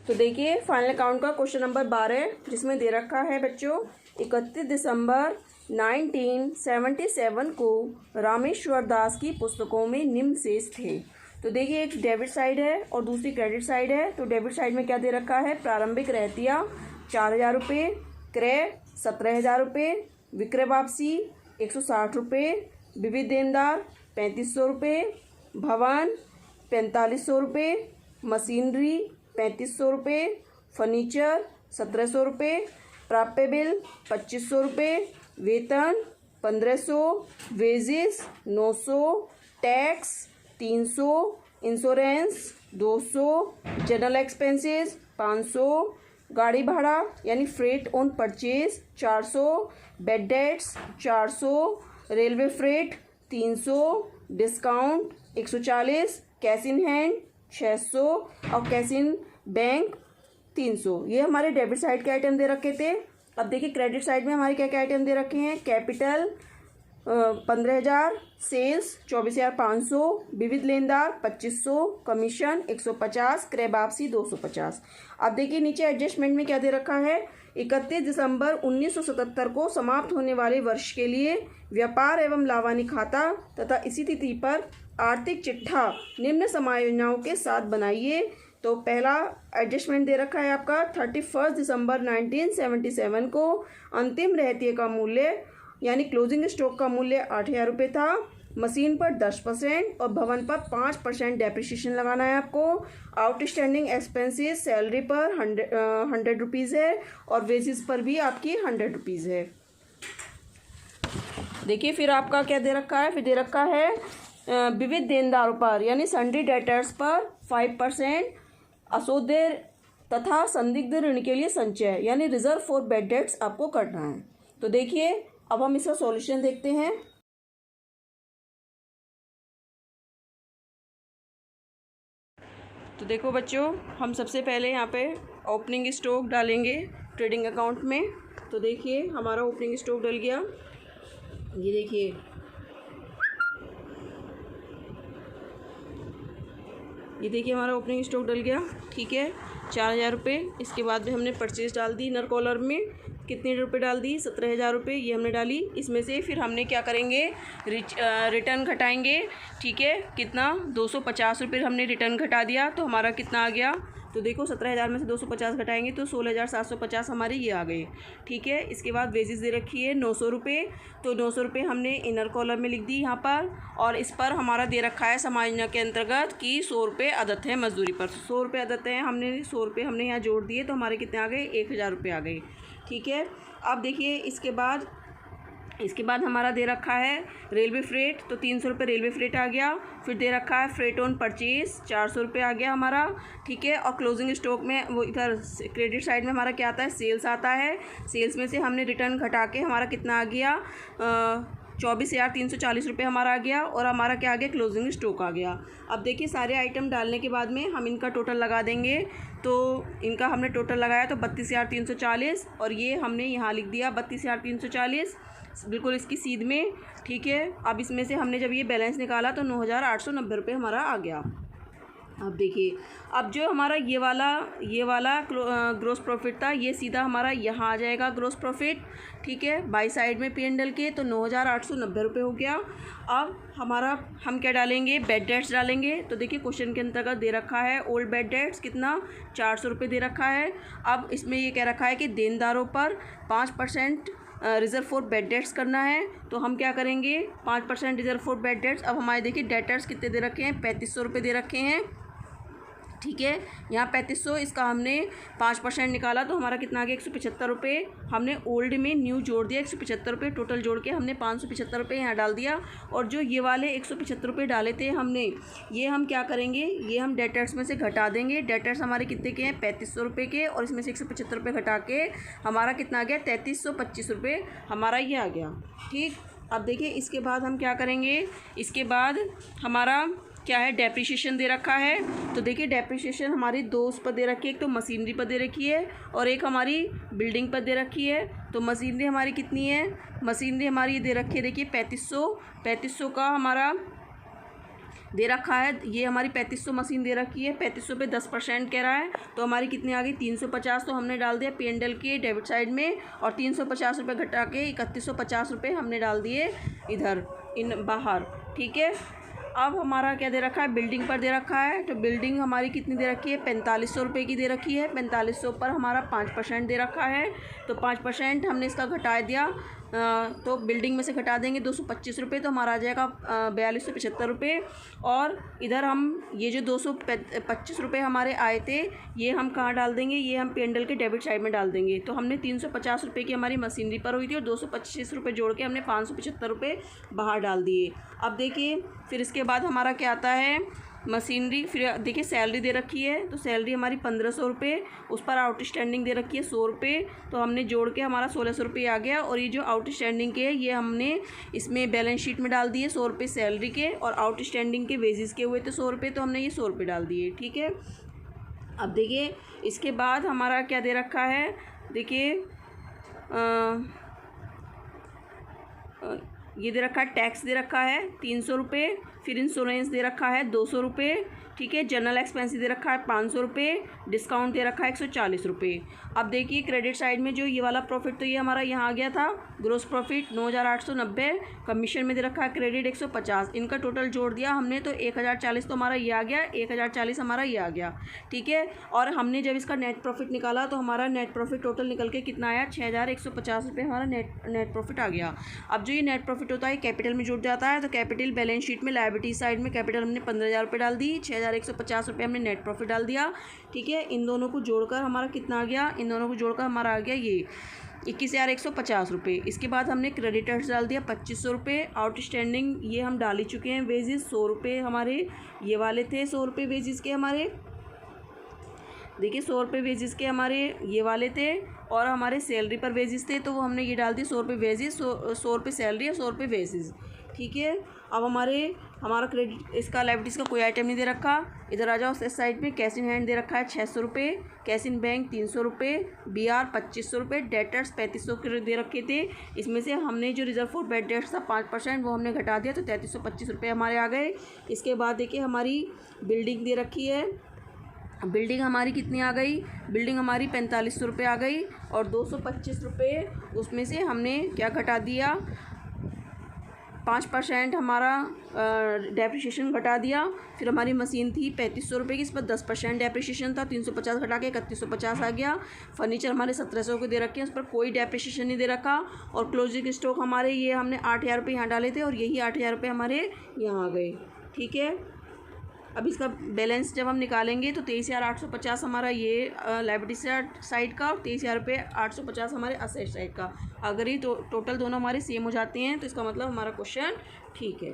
तो देखिए final account का क्वेश्चन नंबर 12 जिसमें दे रखा है बच्चों 31 दिसंबर 1977 को रामेश्वर दास की पुस्तकों में निम्न शेष थे। तो देखिए एक डेबिट साइड है और दूसरी क्रेडिट साइड है। तो डेबिट साइड में क्या दे रखा है, प्रारंभिक रहतिया 4000 रुपये, क्रय 17,000 रुपये, विक्रय वापसी 160 रुपये, विविध देनदार 3500 रुपये, भवन 4500 रुपये, मशीनरी 3500 रुपये, फर्नीचर 1700 रुपये, प्राप्य बिल 2500 रुपये, वेतन 1500, wages 900, tax 300, insurance 200, general expenses 500, गाड़ी भाड़ा यानी freight on purchase 400, bad debts 400, railway freight 300, discount 140, cash in hand 600 और कैश इन बैंक 300। ये हमारे डेबिट साइड के आइटम दे रखे थे। अब देखिए क्रेडिट साइड में हमारे क्या क्या आइटम दे रखे हैं, कैपिटल 15,000, सेल्स 24,500, विविध लेनदार 2500, कमीशन 150, क्रय वापसी 250। अब देखिए नीचे एडजस्टमेंट में क्या दे रखा है, 31 दिसंबर 1977 को समाप्त होने वाले वर्ष के लिए व्यापार एवं लावानी खाता तथा इसी तिथि पर आर्थिक चिट्ठा निम्न समायोजनाओं के साथ बनाइए। तो पहला एडजस्टमेंट दे रखा है आपका 31 दिसंबर 1977 को अंतिम रहतिये का मूल्य यानी क्लोजिंग स्टॉक का मूल्य 8,000 रुपये था। मशीन पर 10% और भवन पर 5% डेप्रिसिएशन लगाना है आपको। आउटस्टैंडिंग एक्सपेंसेस सैलरी पर 100 रुपीज़ है और वेजेस पर भी आपकी 100 रुपीज़ है। देखिए फिर आपका क्या दे रखा है, फिर दे रखा है विविध देनदारों पर यानी सन्ड्री डेटर्स पर 5% असोदय तथा संदिग्ध ऋण के लिए संचय यानी रिजर्व फॉर बैड डेट्स आपको करना है। तो देखिए अब हम इसका सॉल्यूशन देखते हैं। तो देखो बच्चों हम सबसे पहले यहाँ पे ओपनिंग स्टॉक डालेंगे ट्रेडिंग अकाउंट में। तो देखिए हमारा ओपनिंग स्टॉक डल गया, ये देखिए हमारा ओपनिंग स्टॉक डल गया, ठीक है 4,000 रुपये। इसके बाद में हमने परचेज डाल दी इनर कॉलर में, कितने रुपए डाल दी, 17,000 रुपये ये हमने डाली। इसमें से फिर हमने क्या करेंगे, रिटर्न घटाएंगे, ठीक है कितना 250 रुपये हमने रिटर्न घटा दिया। तो हमारा कितना आ गया, तो देखो 17,000 में से 250 घटाएंगे तो 16,750 हमारे ये आ गए, ठीक है। इसके बाद वेजेस दे रखी है 900 रुपये, तो 900 रुपये हमने इनर कॉलम में लिख दी यहाँ पर। और इस पर हमारा दे रखा है समायोजन के अंतर्गत कि 100 रुपये अदत्त है मजदूरी पर, 100 रुपये अदत्त है, हमने 100 रुपये हमने यहाँ जोड़ दिए तो हमारे कितने आ गए, 1,000 रुपये आ गए, ठीक है। अब देखिए इसके बाद हमारा दे रखा है रेलवे फ्रेट, तो 300 रुपये रेलवे फ्रेट आ गया। फिर दे रखा है फ्रेट ऑन परचेज 400 रुपये आ गया हमारा, ठीक है। और क्लोजिंग स्टॉक में वो इधर क्रेडिट साइड में हमारा क्या आता है, सेल्स आता है। सेल्स में से हमने रिटर्न घटा के हमारा कितना आ गया, 24,340 रुपये हमारा आ गया। और हमारा क्या आ गया, क्लोजिंग स्टॉक आ गया। अब देखिए सारे आइटम डालने के बाद में हम इनका टोटल लगा देंगे। तो इनका हमने टोटल लगाया तो 32,340 और ये हमने यहाँ लिख दिया 32,340 बिल्कुल इसकी सीध में, ठीक है। अब इसमें से हमने जब ये बैलेंस निकाला तो 9,890 रुपये हमारा आ गया। अब देखिए अब जो हमारा ये वाला ग्रोस प्रॉफिट था ये सीधा हमारा यहाँ आ जाएगा ग्रोस प्रॉफिट, ठीक है। बाई साइड में P&L के तो 9,890 रुपये हो गया। अब हम क्या डालेंगे, बेड डेट्स डालेंगे। तो देखिए क्वेश्चन के अंतर्गत दे रखा है ओल्ड बेड डेट्स कितना 400 रुपये दे रखा है। अब इसमें ये कह रखा है कि देनदारों पर 5% रिजर्व फॉर बेड डेट्स करना है। तो हम क्या करेंगे, 5% रिजर्व फॉर बेड डेट्स। अब हमारे देखिए डेटर्स कितने दे रखे हैं, 3500 रुपये दे रखे हैं, ठीक है। यहाँ 3500 इसका हमने 5% निकाला तो हमारा कितना आ गया, 175 रुपये। हमने ओल्ड में न्यू जोड़ दिया 175 रुपये, टोटल जोड़ के हमने 575 रुपये यहाँ डाल दिया। और जो ये वाले 175 रुपये डाले थे हमने, ये हम क्या करेंगे, ये हम डेटर्स में से घटा देंगे। डेटर्स हमारे कितने के हैं, 3500 रुपये के, और इसमें से 175 रुपये घटा के हमारा कितना आ गया, 3325 रुपये हमारा ये आ गया, ठीक। अब देखिए इसके बाद हम क्या करेंगे, इसके बाद हमारा क्या है, डेप्रिसिएशन दे रखा है। तो देखिए डेप्रिसिएशन हमारी दो उस पर दे रखी है, एक तो मशीनरी पर दे रखी है और एक हमारी बिल्डिंग पर दे रखी है। तो मशीनरी हमारी कितनी है, मशीनरी हमारी ये दे रखी है देखिए 3500 का हमारा दे रखा है। ये हमारी 3500 मशीन दे रखी है, 3500 पे 10% कह रहा है, तो हमारी कितनी आ गई 350। तो हमने डाल दिया P&L के डेबिट साइड में, और 350 रुपये घटा के 3150 रुपये हमने डाल दिए इधर बाहर। ठीक है, अब हमारा क्या दे रखा है, बिल्डिंग पर दे रखा है। तो बिल्डिंग हमारी कितनी दे रखी है, 4500 रुपये की दे रखी है। 4500 पर हमारा 5% दे रखा है, तो 5% हमने इसका घटा दिया। तो बिल्डिंग में से घटा देंगे 225 रुपये, तो हमारा आ जाएगा 4275 रुपये। और इधर हम ये जो 225 रुपये हमारे आए थे, ये हम कहाँ डाल देंगे, ये हम P&L के डेबिट साइड में डाल देंगे। तो हमने 350 रुपये की हमारी मशीनरी पर हुई थी, और 225 रुपये जोड़ के हमने 575 रुपये बाहर डाल दिए। अब देखिए फिर इसके बाद हमारा क्या आता है, मशीनरी। फिर देखिए सैलरी दे रखी है, तो सैलरी हमारी 1500 रुपये, उस पर आउटस्टैंडिंग दे रखी है 100 रुपये, तो हमने जोड़ के हमारा 1600 रुपये आ गया। और ये जो आउटस्टैंडिंग के है, ये हमने इसमें बैलेंस शीट में डाल दिए 100 रुपये सैलरी के, और आउटस्टैंडिंग के वेजेस के हुए थे 100 रुपये, तो हमने ये 100 रुपये डाल दिए। ठीक है, अब देखिए इसके बाद हमारा क्या दे रखा है, देखिए ये दे रखा है, टैक्स दे रखा है 300 रुपये, फिर इंश्योरेंस दे रखा है 200 रुपये। ठीक है, जनरल एक्सपेंस दे रखा है 500 रुपये, डिस्काउंट दे रखा है 140 रुपये। अब देखिए क्रेडिट साइड में जो ये वाला प्रॉफिट, तो ये हमारा यहाँ आ गया था, ग्रोस प्रॉफिट 9890, कमीशन में दे रखा है क्रेडिट 150, इनका टोटल जोड़ दिया हमने तो 1040, तो हमारा ये आ गया 1040, हमारा ये आ गया। ठीक है, और हमने जब इसका नेट प्रॉफिट निकाला, तो हमारा नेट प्रॉफिट टोटल निकल के कितना आया, 6150 रुपये हमारा नेट प्रॉफिट आ गया। अब जो ये नेट प्रॉफिट होता है कैपिटल में जुड़ जाता है, तो कैपिटल बैलेंस शीट में लायबिलिटी साइड में कैपिटल हमने 15,000 रुपये डाल दी, 6150 रुपये हमने नेट प्रॉफिट डाल दिया। ठीक है, इन दोनों को जोड़कर हमारा कितना आ गया, इन दोनों को जोड़कर हमारा आ गया ये 21,150 रुपये। इसके बाद हमने क्रेडिटर्स डाल दिया 2500 रुपये, आउटस्टैंडिंग ये हम डाल ही चुके हैं, वेजेस 100 रुपये हमारे ये वाले थे, 100 रुपये वेजेस के हमारे, देखिए 100 रुपये वेजेस के हमारे ये वाले थे, और हमारे सैलरी पर वेजेस थे, तो वो हमने ये डाल दी 100 रुपये वेजेस, 100 रुपये सैलरी और 100 रुपये वेजेस। ठीक है, अब हमारा क्रेडिट इसका लायबिलिटीज़ का कोई आइटम नहीं दे रखा। इधर आ जाओ, इस साइड में कैश इन हैंड दे रखा है 600 रुपये, कैश इन बैंक 300 रुपये, BR 2500 रुपये, डेटर्स 3500 के दे रखे थे। इसमें से हमने जो रिजर्व फॉर बैड डेट्स था 5%, वो हमने घटा दिया, तो 3325 रुपये हमारे आ गए। इसके बाद देखिए हमारी बिल्डिंग दे रखी है, बिल्डिंग हमारी कितनी आ गई, बिल्डिंग हमारी 4500 रुपये आ गई, और 225 रुपये उसमें से हमने क्या घटा दिया, 5% हमारा डेप्रिसिएशन घटा दिया। फिर हमारी मशीन थी 3500 रुपये की, इस पर 10% डेप्रिसिएशन था, 350 घटा के 3150 आ गया। फर्नीचर हमारे 1700 के दे रखे हैं, उस पर कोई डेप्रिसिएशन नहीं दे रखा। और क्लोजिंग स्टॉक हमारे ये हमने 8000 रुपये यहाँ डाले थे, और यही 8000 रुपये हमारे यहाँ आ गए। ठीक है, अब इसका बैलेंस जब हम निकालेंगे, तो 23,850 हमारा ये लायबिलिटी साइड का, और 23,850 हमारे असेट साइड का। अगर ये टोटल दोनों हमारे सेम हो जाते हैं, तो इसका मतलब हमारा क्वेश्चन ठीक है।